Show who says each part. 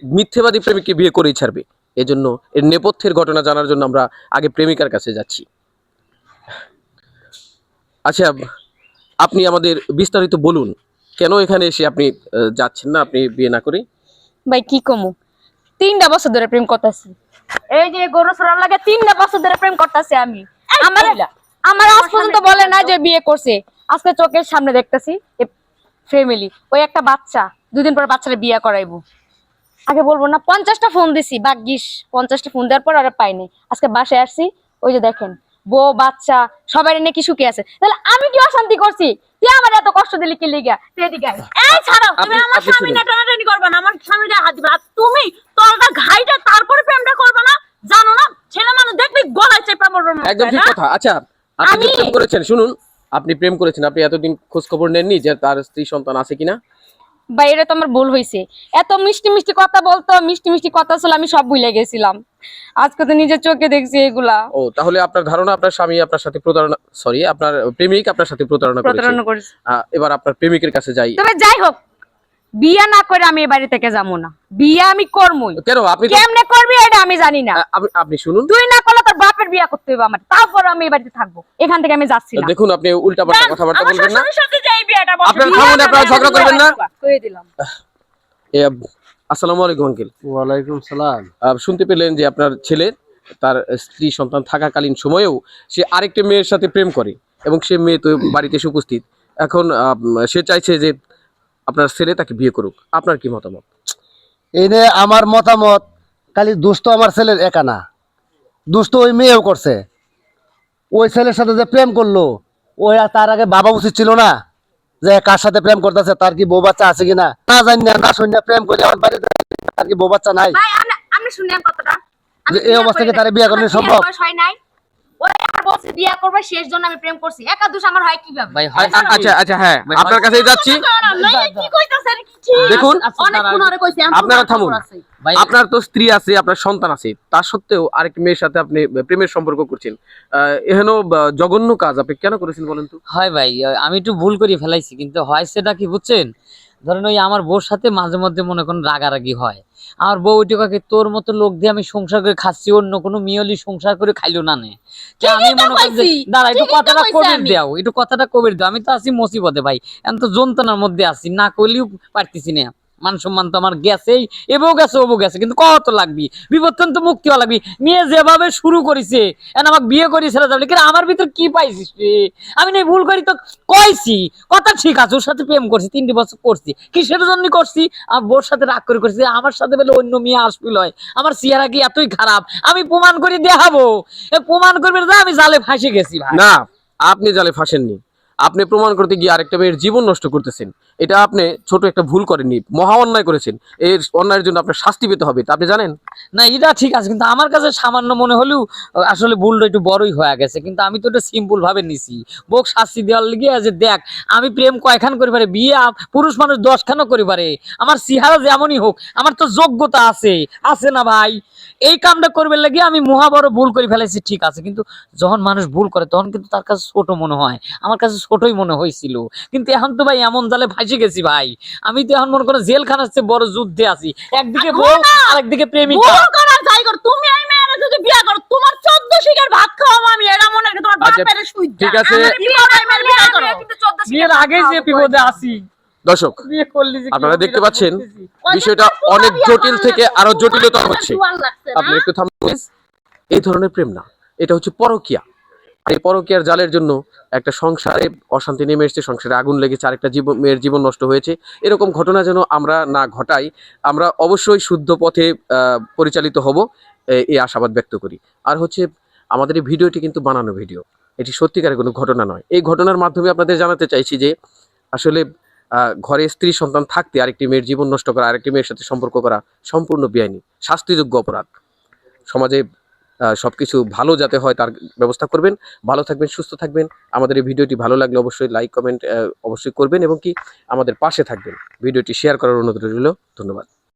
Speaker 1: মিথ্যেবাদী প্রেমিককে বিয়ে করেই ছাড়বে। এজন্য এর নেপথ্যের ঘটনা জানার জন্য আমরা আগে প্রেমিকার কাছে যাচ্ছি। আচ্ছা, আপনি আমাদের বিস্তারিত বলুন, কেন এখানে এসে আপনি যাচ্ছেন না আপনি বিয়ে না করে?
Speaker 2: ভাই কি কমু, 3টা বছর ধরে প্রেম করতেছি। এই যে গরু চড়ার লাগে 3টা বছর ধরে প্রেম করতেছি আমি। আমার আজ পর্যন্ত বলে না যে বিয়ে করছে। আজকে চোখের সামনে দেখতেছি ফ্যামিলি, ওই একটা বাচ্চা, 2 দিন পর বাচ্চারে বিয়ে করাইবো। আগে বলবো না 50টা ফোন দিছি, ভাগ্যিস 50টা ফোন দেওয়ার পর আর পাই নাই। আজকে বাসায় আসছি, ওই যে দেখেন বউ বাচ্চা সবাই নিয়ে কি সুখে আছে। তাহলে আমি কি অশান্তি করছি? তুই আমার এত কষ্ট দিলি কি লিগা? তুই এদিকে আয়। এই ছাড়ো, তুমি আমার স্বামী না টানাটানি করবে না, আমার স্বামীর গায়ে হাত দিবে। আর তুমি তোরটা ঘাইটা তারপরে প্রেমটা করবে না, জানো না ছেলে মানুষ দেখবি গলায় চেপে পড়বে।
Speaker 1: একদম ঠিক কথা। আচ্ছা, আপনি প্রেম করেছেন, শুনুন, আপনি প্রেম করেছেন, আপনি এতদিন খোঁজ খবর নেননি যে তার স্ত্রী সন্তান আছে কিনা?
Speaker 2: বাইরে তো আমার ভুল হয়েছে। এত মিষ্টি মিষ্টি কথা বলতো, মিষ্টি মিষ্টি কথা ছিল, আমি সব ভুলে গেছিলাম। আজকে তো নিজের চোখে দেখছি এগুলা।
Speaker 1: ও, তাহলে আপনার ধারণা আপনার স্বামী আপনার সাথে প্রতারণা, সরি আপনার প্রেমিক আপনার সাথে প্রতারণা করেছে। এবার আপনার প্রেমিকের কাছে যাই।
Speaker 2: তবে যাই হোক, বিয়া না করে আমি এই বাড়ি থেকে যাবো না। বিয়া আমি করবই।
Speaker 1: কেন? আপনি
Speaker 2: কেমনে করবি এটা আমি জানি না।
Speaker 1: আপনি শুনুন,
Speaker 2: তুই না করলে তোর বাপের বিয়া করতে হবে আমার, তারপর আমি এই বাড়িতে থাকবো। এখান থেকে আমি যাচ্ছি না।
Speaker 1: দেখুন, আপনি উল্টাপাল্টা কথাবার্তা বলবেন না।
Speaker 2: আমার সাথে যাই বিয়াটা বসে।
Speaker 1: আপনার খামনে আপনারা ঝগড়া করবেন না।
Speaker 2: কইয়ে দিলাম।
Speaker 1: আসসালামু আলাইকুম আঙ্কেল।
Speaker 3: ওয়ালাইকুম সালাম।
Speaker 1: শুনতে পেলেন যে আপনার ছেলে তার স্ত্রী সন্তান থাকাকালীন সময়েও সে আরেকটি মেয়ের সাথে প্রেম করে এবং সে মেয়ে তো বাড়িতে এসে উপস্থিত। এখন সে চাইছে যে আপনার ছেলে তাকে বিয়ে করুক। আপনার কি মতামত?
Speaker 3: এই নিয়ে আমার মতামত, খালি দুষ্ট আমার ছেলের একা না, দুষ্ট ওই মেয়েও করছে। ওই ছেলের সাথে যে প্রেম করলো, ওই তার আগে বাবা উচিত ছিল না যে কার সাথে প্রেম করতেছে, তার কি বউ বাচ্চা আছে কিনা না জানি না শুনি না প্রেম করে আমার বাড়িতে তার কি বউ বাচ্চা নাই?
Speaker 2: ভাই আপনি শুনেন কতটা
Speaker 3: যে এই অবস্থাকে তারে বিয়ে করানো সম্ভব?
Speaker 2: হয় নাই। ওই আর বলছে বিয়ে করবে, শেষ জন্য আমি প্রেম করছি। একা দোষ আমার হয় কিভাবে?
Speaker 4: ভাই
Speaker 1: আচ্ছা আচ্ছা, হ্যাঁ, আপনার কাছেই যাচ্ছি।
Speaker 2: কি কইতাছেন কি?
Speaker 1: দেখুন,
Speaker 2: অনেক ফোনারে কইছি,
Speaker 1: আপনারা থামুন। আপনার তো স্ত্রী আছে, আপনার সন্তান আছে, তা সত্ত্বেও আরেকটি মেয়ের সাথে আপনি প্রেমের সম্পর্ক করছেন। এহেন জঘন্য কাজ আপনি কেন করেছেন বলেন তো?
Speaker 4: হয় ভাই, আমি একটু ভুল করে ফেলাইছি, কিন্তু হয় সেটা কি বুঝছেন, ধরেন ওই আমার বউর সাথে মাঝে মধ্যে মনে করেন রাগারাগি হয়। আমার বউ ওইটাকে তোর মতো লোক দিয়ে আমি সংসার করে খাচ্ছি, অন্য কোনো মেয়লি সংসার করে খাইলো না নে। আমি মনে করি যে দাঁড়া একটু কথাটা কবির দাও, একটু কথাটা কবির দাও। আমি তো আছি মুসিবতে ভাই, আমি তো যন্ত্রণার মধ্যে আছি, না করলেও পারতেছি না। মান সম্মান তো আমার গেছেই, এবও গেছে ওবও গেছে, কিন্তু কত লাগবি বিবর্তন তো মুক্তি হওয়া লাগবি। মেয়ে যেভাবে শুরু করেছে আমাকে বিয়ে করি ছেড়ে যাবে, কিন্তু আমার ভিতর কি পাইছিস রে? আমি না ভুল করি তো কইছি, কথা ঠিক আছে, ওর সাথে প্রেম করছি, 3 বছর করছি, কিসের জন্য করছি? আমার বোর সাথে রাগ করে করছি, আমার সাথে বলে অন্য মেয়ে আসবিল হয়। আমার চেহারা কি এতই খারাপ? আমি প্রমাণ করে দেখাবো, প্রমাণ করবে না আমি জালে ফাঁসে গেছি ভাই।
Speaker 1: না, আপনি জালে ফাঁসেননি। আপনি প্রমাণ করতে গিয়ে আরেকটা মেয়ের জীবন নষ্ট করতেছেন। এটা আপনি ছোট একটা ভুল করেননি, মহা অন্যায় করেছেন। এর অন্যায়ের জন্য আপনার শাস্তি পেতে হবে, তা আপনি জানেন
Speaker 4: না? এটা ঠিক আছে, কিন্তু আমার কাছে সামান্য মনে হলেও আসলে ভুলটা একটু বড়ই হয়ে গেছে। কিন্তু আমি তো এটা সিম্পল ভাবে নিছি, বোক শাস্তি দেওয়ার লিগে যে দেখ আমি প্রেম কয়খান করে পারে, বিয়ে পুরুষ মানুষ 10খানও করে পারে। আমার চেহারা যেমনই হোক, আমার তো যোগ্যতা আছে, আছে না ভাই? এই কামটা করবে লাগে আমি মহা বড় ভুল করে ফেলেছি, ঠিক আছে। কিন্তু যখন মানুষ ভুল করে তখন কিন্তু তার কাছে ছোট মনে হয়, আমার কাছে ছোটই মনে হয়েছিল। কিন্তু এখন তো ভাই এমন জালে ফাঁসে গেছি ভাই, আমি তো এখন মনে করো জেলখানার চেয়ে বড় যুদ্ধে আছি। একদিকে বউ আরেকদিকে প্রেমিকা।
Speaker 2: তুমি এই মেয়েরা যদি বিয়ে করো, তোমার 14 শিকের ভাত খাওয়াবো আমি, এরা মনে করে তোমার বাপের সুইট।
Speaker 1: ঠিক আছে,
Speaker 4: বিয়ের আগে যে বিপদে আছি।
Speaker 1: দর্শক আপনারা দেখতে পাচ্ছেন বিষয়টা অনেক জটিল থেকে আরো জটিলতর হচ্ছে। আপনি একটু থামুন প্লিজ। এই ধরনের প্রেম না, এটা হচ্ছে পরকীয়া। এই পরকীয়ার জালের জন্য একটা সংসারে অশান্তি নেমে এসেছে, সংসারে আগুন লেগেছে, আরেকটা মেয়ের জীবন নষ্ট হয়েছে। এরকম ঘটনা যেন আমরা না ঘটাই, আমরা অবশ্যই শুদ্ধ পথে পরিচালিত হব, এই আশাবাদ ব্যক্ত করি। আর হচ্ছে আমাদের এই ভিডিওটি কিন্তু বানানো ভিডিও, এটি সত্যিকারের কোনো ঘটনা নয়। এই ঘটনার মাধ্যমে আপনাদের জানাতে চাইছি যে আসলে ঘরে স্ত্রী সন্তান থাকতে আরেকটি মেয়ের জীবন নষ্ট করা, আরেকটি মেয়ের সাথে সম্পর্ক করা সম্পূর্ণ বেআইনি, শাস্তিযোগ্য অপরাধ। সমাজে সবকিছু ভালো যাতে হয় তার ব্যবস্থা করবেন। ভালো থাকবেন, সুস্থ থাকবেন। আমাদের এই ভিডিওটি ভালো লাগলে অবশ্যই লাইক কমেন্ট অবশ্যই করবেন এবং কি আমাদের পাশে থাকবেন। ভিডিওটি শেয়ার করার অনুরোধ রইল। ধন্যবাদ।